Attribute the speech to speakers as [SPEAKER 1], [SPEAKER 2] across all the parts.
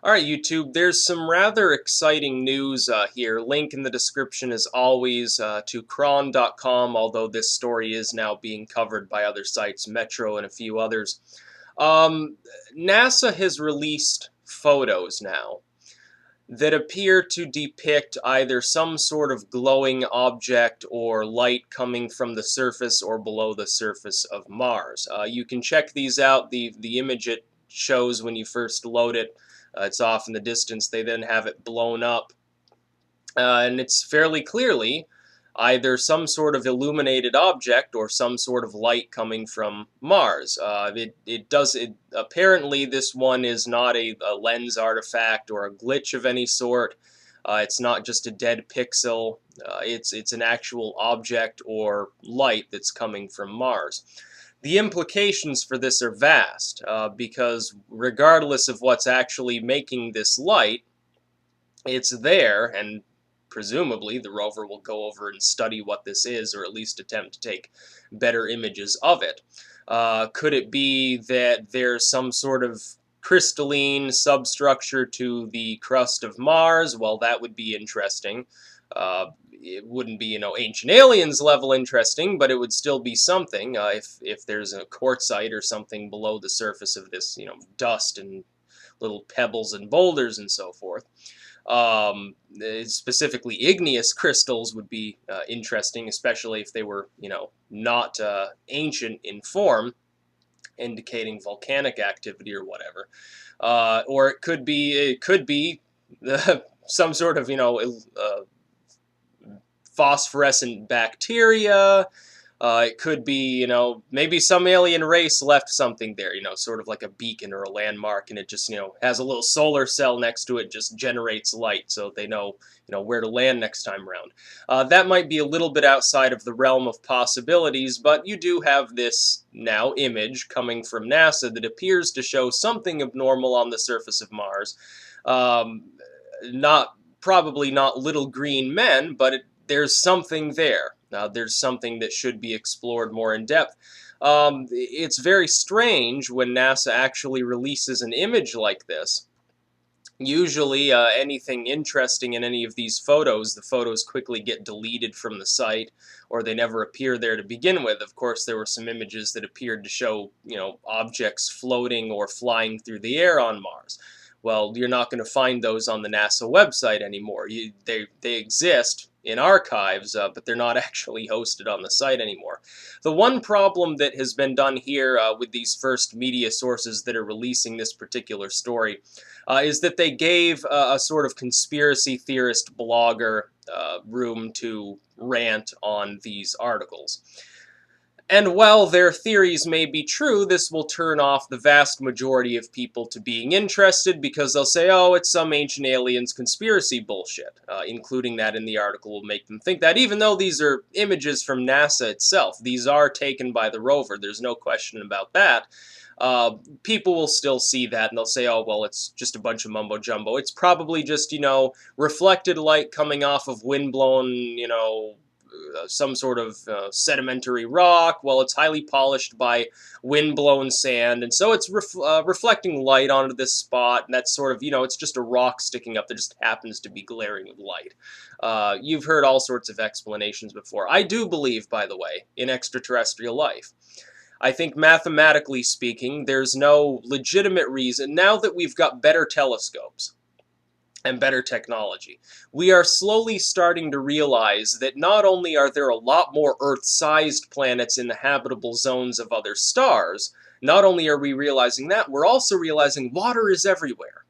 [SPEAKER 1] All right, YouTube, there's some rather exciting news here. Link in the description as always to cron.com, although this story is now being covered by other sites, Metro and a few others. Um, NASA has released photos now that appear to depict either some sort of glowing object or light coming from the surface or below the surface of Mars. You can check these out. The image it shows when you first load it, it's off in the distance. They then have it blown up, and it's fairly clearly either some sort of illuminated object or some sort of light coming from Mars. It apparently this one is not a lens artifact or a glitch of any sort. It's not just a dead pixel. It's an actual object or light that's coming from Mars. The implications for this are vast because regardless of what's actually making this light, it's there, and presumably the rover will go over and study what this is, or at least attempt to take better images of it. Could it be that there's some sort of crystalline substructure to the crust of Mars? Well, that would be interesting. It wouldn't be, Ancient Aliens level interesting, but it would still be something if there's a quartzite or something below the surface of this, dust and little pebbles and boulders and so forth. Specifically, igneous crystals would be interesting, especially if they were, not ancient in form, indicating volcanic activity or whatever. Or it could be some sort of, phosphorescent bacteria. It could be, maybe some alien race left something there, sort of like a beacon or a landmark, and it just, has a little solar cell next to it, just generates light so they know, where to land next time around. That might be a little bit outside of the realm of possibilities, but you do have this now image coming from NASA that appears to show something abnormal on the surface of Mars. Not Probably not little green men, but there's something there. There's something that should be explored more in depth. It's very strange when NASA actually releases an image like this. Usually, anything interesting in any of these photos, the photos quickly get deleted from the site, or they never appear there to begin with. Of course, there were some images that appeared to show, objects floating or flying through the air on Mars. Well, you're not going to find those on the NASA website anymore. They exist in archives, but they're not actually hosted on the site anymore. The one problem that has been done here with these first media sources that are releasing this particular story is that they gave a sort of conspiracy theorist blogger room to rant on these articles. And while their theories may be true, this will turn off the vast majority of people to being interested because they'll say, oh, it's some ancient aliens conspiracy bullshit. Including that in the article will make them think that, even though these are images from NASA itself. These are taken by the rover, there's no question about that. People will still see that and they'll say, oh, well, it's just a bunch of mumbo jumbo. It's probably just, reflected light coming off of windblown, some sort of sedimentary rock. Well, it's highly polished by wind-blown sand, and so it's reflecting light onto this spot, and that's sort of, it's just a rock sticking up that just happens to be glaring with light. You've heard all sorts of explanations before. I do believe, by the way, in extraterrestrial life. I think mathematically speaking, there's no legitimate reason, now that we've got better telescopes and better technology, we are slowly starting to realize that not only are there a lot more Earth-sized planets in the habitable zones of other stars, not only are we realizing that, we're also realizing water is everywhere.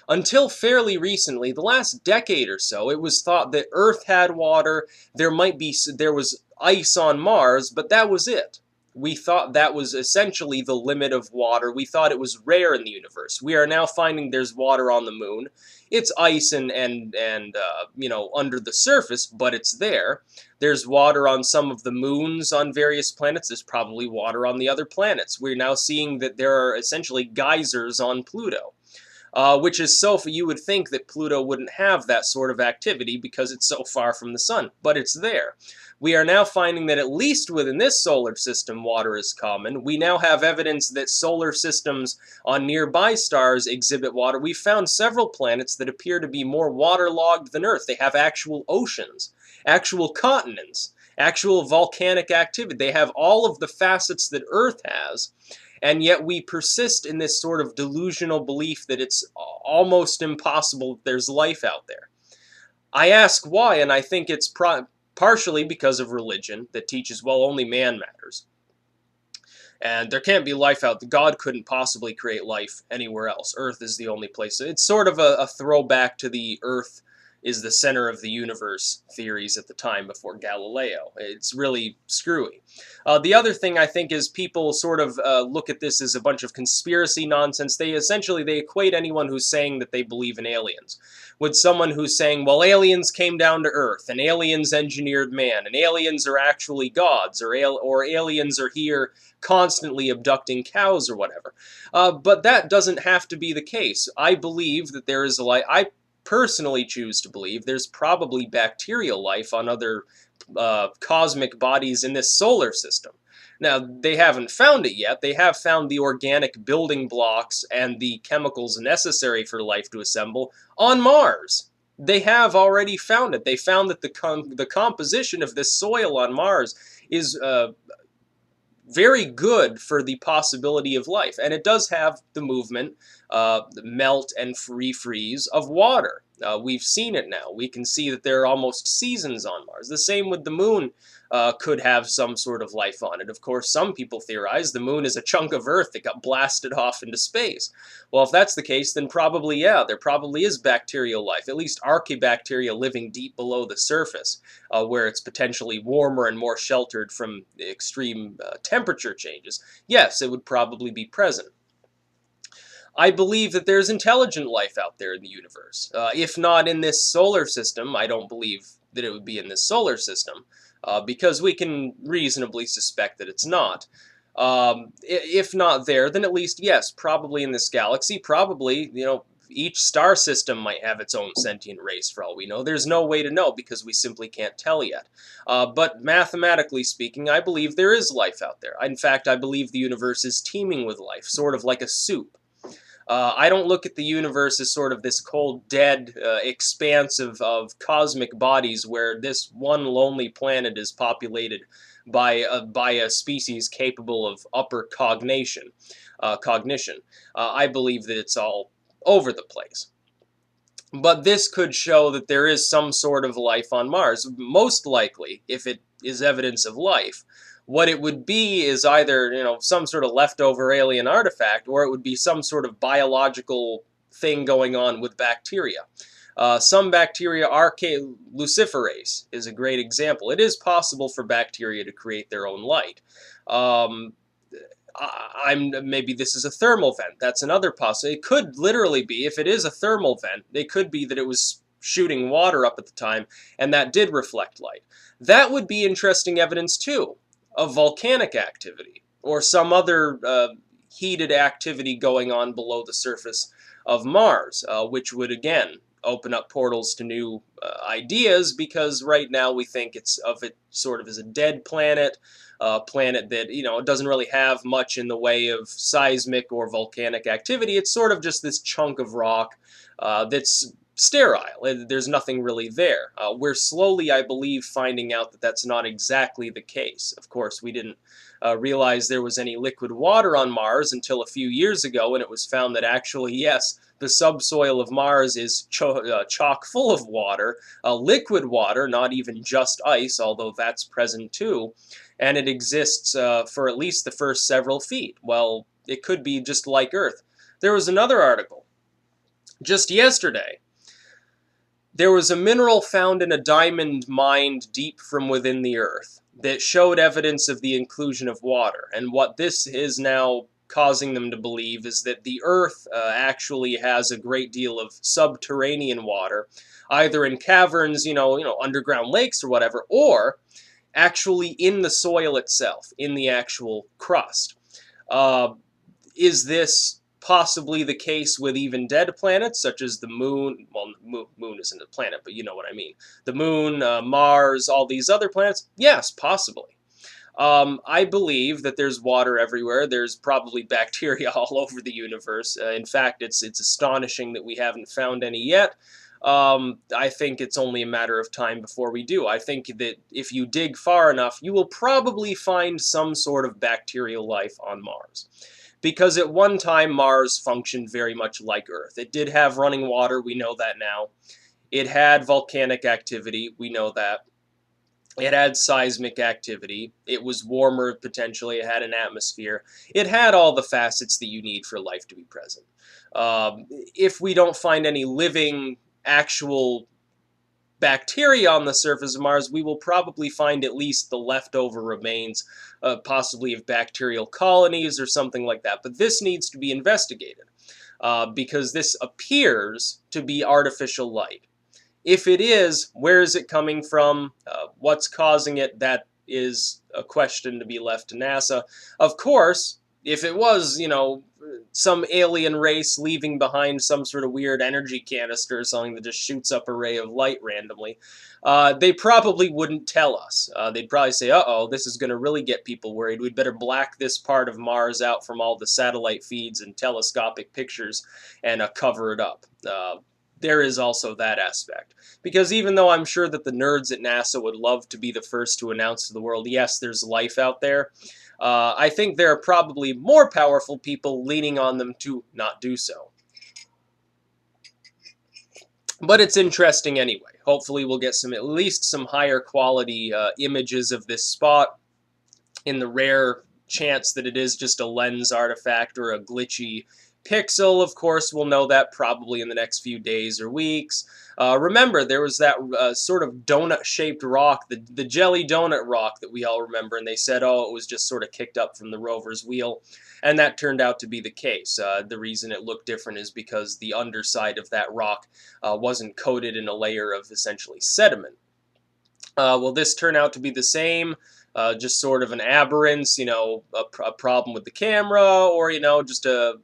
[SPEAKER 1] Until fairly recently, the last decade or so, it was thought that Earth had water, there was ice on Mars, but that was it. We thought that was essentially the limit of water. We thought it was rare in the universe. We are now finding there's water on the moon. It's ice and under the surface, but it's there. There's water on some of the moons on various planets. There's probably water on the other planets. We're now seeing that there are essentially geysers on Pluto. which is you would think that Pluto wouldn't have that sort of activity because it's so far from the sun, but it's there. We are now finding that at least within this solar system, water is common. We now have evidence that solar systems on nearby stars exhibit water. We've found several planets that appear to be more waterlogged than Earth. They have actual oceans, actual continents, actual volcanic activity. They have all of the facets that Earth has, and yet we persist in this sort of delusional belief that it's almost impossible that there's life out there. I ask why, and I think it's partially because of religion that teaches, well, only man matters. And there can't be life out there. God couldn't possibly create life anywhere else. Earth is the only place. It's sort of a throwback to the Earth is the center of the universe theories at the time before Galileo. It's really screwy. The other thing I think is people sort of look at this as a bunch of conspiracy nonsense. They equate anyone who's saying that they believe in aliens with someone who's saying, well, aliens came down to Earth and aliens engineered man and aliens are actually gods or aliens are here constantly abducting cows or whatever. But that doesn't have to be the case. I believe that there is a life. I personally choose to believe there's probably bacterial life on other cosmic bodies in this solar system. Now, they haven't found it yet. They have found the organic building blocks and the chemicals necessary for life to assemble on Mars. They have already found it. They found that the composition of this soil on Mars is very good for the possibility of life. And it does have the movement, the melt and refreeze of water. We've seen it now. We can see that there are almost seasons on Mars. The same with the moon could have some sort of life on it. Of course, some people theorize the moon is a chunk of Earth that got blasted off into space. Well, if that's the case, then probably, yeah, there probably is bacterial life, at least archaebacteria living deep below the surface, where it's potentially warmer and more sheltered from extreme temperature changes. Yes, it would probably be present. I believe that there's intelligent life out there in the universe. If not in this solar system, I don't believe that it would be in this solar system, because we can reasonably suspect that it's not. If not there, then at least, yes, probably in this galaxy, probably, each star system might have its own sentient race for all we know. There's no way to know because we simply can't tell yet. But mathematically speaking, I believe there is life out there. In fact, I believe the universe is teeming with life, sort of like a soup. I don't look at the universe as sort of this cold, dead expanse of cosmic bodies where this one lonely planet is populated by a species capable of upper cognition. I believe that it's all over the place. But this could show that there is some sort of life on Mars. Most likely, if it is evidence of life, what it would be is either, some sort of leftover alien artifact, or it would be some sort of biological thing going on with bacteria. Some bacteria are luciferase is a great example. It is possible for bacteria to create their own light. Maybe this is a thermal vent. That's another possibility. It could literally be, if it is a thermal vent, it could be that it was shooting water up at the time, and that did reflect light. That would be interesting evidence too of volcanic activity or some other heated activity going on below the surface of Mars, which would again open up portals to new ideas, because right now we think it's of it sort of as a dead planet, a planet that doesn't really have much in the way of seismic or volcanic activity. It's sort of just this chunk of rock that's sterile. There's nothing really there. We're slowly, I believe, finding out that that's not exactly the case. Of course, we didn't realize there was any liquid water on Mars until a few years ago, and it was found that actually, yes, the subsoil of Mars is chock full of water, liquid water, not even just ice, although that's present too, and it exists for at least the first several feet. Well, it could be just like Earth. There was another article just yesterday. There was a mineral found in a diamond mined deep from within the earth that showed evidence of the inclusion of water. And what this is now causing them to believe is that the earth actually has a great deal of subterranean water, either in caverns, underground lakes or whatever, or actually in the soil itself, in the actual crust. Is this possibly the case with even dead planets, such as the moon. Well, moon isn't a planet, but you know what I mean. The moon, Mars, all these other planets? Yes, possibly. I believe that there's water everywhere. There's probably bacteria all over the universe. In fact, it's astonishing that we haven't found any yet. I think it's only a matter of time before we do. I think that if you dig far enough, you will probably find some sort of bacterial life on Mars. Because at one time, Mars functioned very much like Earth. It did have running water, we know that now. It had volcanic activity, we know that. It had seismic activity. It was warmer, potentially. It had an atmosphere. It had all the facets that you need for life to be present. If we don't find any living, actual bacteria on the surface of Mars, we will probably find at least the leftover remains, possibly of bacterial colonies or something like that. But this needs to be investigated because this appears to be artificial light. If it is, where is it coming from? What's causing it? That is a question to be left to NASA. Of course, if it was, some alien race leaving behind some sort of weird energy canister or something that just shoots up a ray of light randomly, they probably wouldn't tell us. They'd probably say, uh-oh, this is going to really get people worried. We'd better black this part of Mars out from all the satellite feeds and telescopic pictures and cover it up. There is also that aspect. Because even though I'm sure that the nerds at NASA would love to be the first to announce to the world, yes, there's life out there, I think there are probably more powerful people leaning on them to not do so. But it's interesting anyway. Hopefully we'll get at least some higher quality images of this spot, in the rare chance that it is just a lens artifact or a glitchy pixel. Of course, we'll know that probably in the next few days or weeks. Remember, there was that sort of donut-shaped rock, the jelly donut rock that we all remember, and they said, oh, it was just sort of kicked up from the rover's wheel, and that turned out to be the case. The reason it looked different is because the underside of that rock wasn't coated in a layer of essentially sediment. Will this turn out to be the same? Just sort of an aberrance, a problem with the camera, or, just a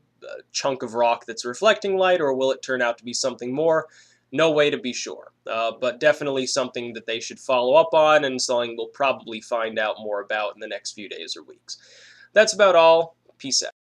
[SPEAKER 1] chunk of rock that's reflecting light, or will it turn out to be something more? No way to be sure, but definitely something that they should follow up on and something we'll probably find out more about in the next few days or weeks. That's about all. Peace out.